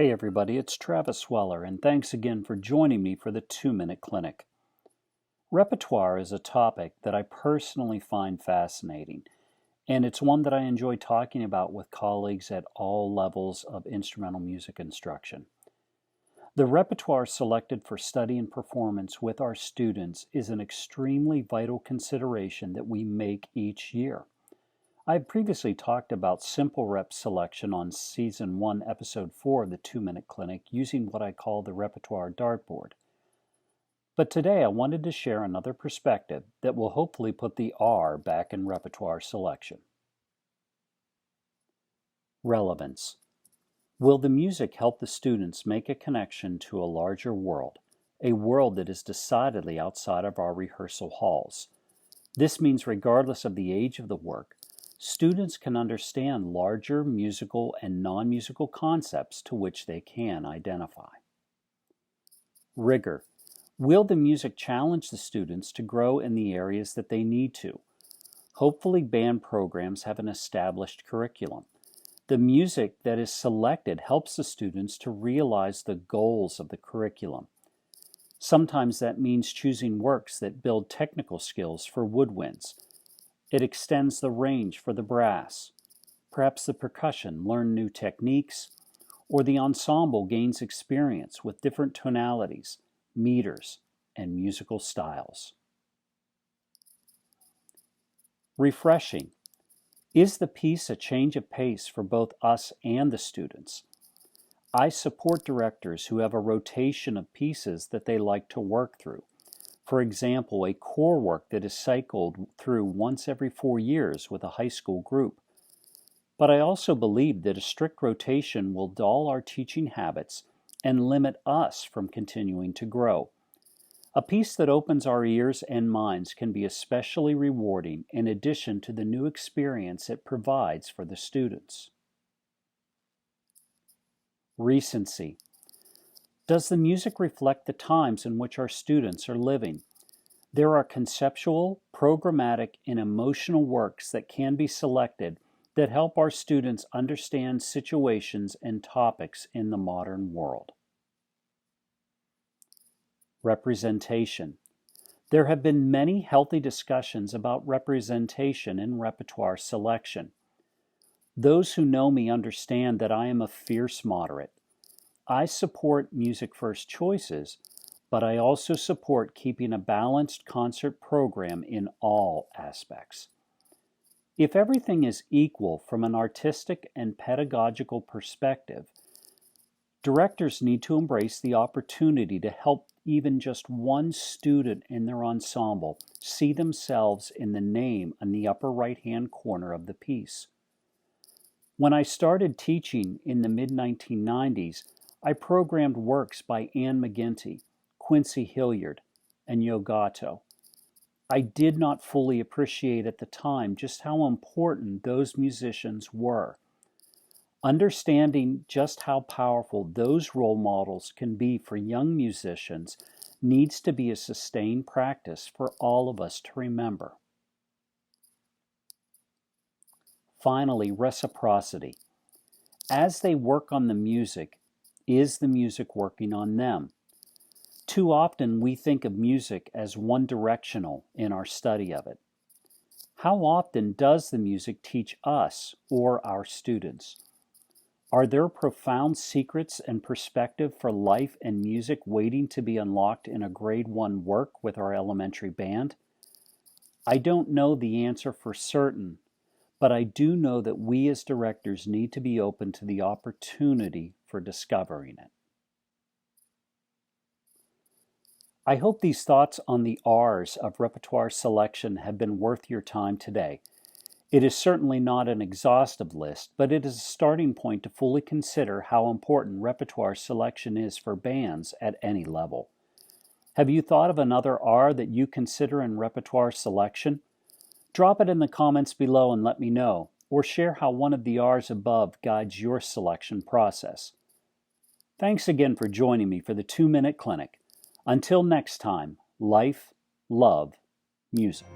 Hey everybody, it's Travis Weller, and thanks again for joining me for the 2-Minute Clinic. Repertoire is a topic that I personally find fascinating, and it's one that I enjoy talking about with colleagues at all levels of instrumental music instruction. The repertoire selected for study and performance with our students is an extremely vital consideration that we make each year. I've previously talked about simple rep selection on Season 1, Episode 4 of the 2-Minute Clinic using what I call the repertoire dartboard. But today I wanted to share another perspective that will hopefully put the R back in repertoire selection. Relevance. Will the music help the students make a connection to a larger world, a world that is decidedly outside of our rehearsal halls? This means regardless of the age of the work, students can understand larger musical and non-musical concepts to which they can identify. Rigor. Will the music challenge the students to grow in the areas that they need to? Hopefully, band programs have an established curriculum. The music that is selected helps the students to realize the goals of the curriculum. Sometimes that means choosing works that build technical skills for woodwinds. It extends the range for the brass. Perhaps the percussion learn new techniques, or the ensemble gains experience with different tonalities, meters, and musical styles. Refreshing. Is the piece a change of pace for both us and the students? I support directors who have a rotation of pieces that they like to work through. For example, a core work that is cycled through once every 4 years with a high school group. But I also believe that a strict rotation will dull our teaching habits and limit us from continuing to grow. A piece that opens our ears and minds can be especially rewarding in addition to the new experience it provides for the students. Recency. Does the music reflect the times in which our students are living? There are conceptual, programmatic, and emotional works that can be selected that help our students understand situations and topics in the modern world. Representation. There have been many healthy discussions about representation in repertoire selection. Those who know me understand that I am a fierce moderate. I support music-first choices, but I also support keeping a balanced concert program in all aspects. If everything is equal from an artistic and pedagogical perspective, directors need to embrace the opportunity to help even just one student in their ensemble see themselves in the name in the upper right-hand corner of the piece. When I started teaching in the mid-1990s, I programmed works by Anne McGinty, Quincy Hilliard, and Yogato. I did not fully appreciate at the time just how important those musicians were. Understanding just how powerful those role models can be for young musicians needs to be a sustained practice for all of us to remember. Finally, reciprocity. As they work on the music, is the music working on them? Too often we think of music as one-directional in our study of it. How often does the music teach us or our students? Are there profound secrets and perspective for life and music waiting to be unlocked in a grade 1 work with our elementary band? I don't know the answer for certain, but I do know that we as directors need to be open to the opportunity for discovering it. I hope these thoughts on the R's of repertoire selection have been worth your time today. It is certainly not an exhaustive list, but it is a starting point to fully consider how important repertoire selection is for bands at any level. Have you thought of another R that you consider in repertoire selection? Drop it in the comments below and let me know, or share how one of the R's above guides your selection process. Thanks again for joining me for the 2-Minute Clinic. Until next time, life, love, music.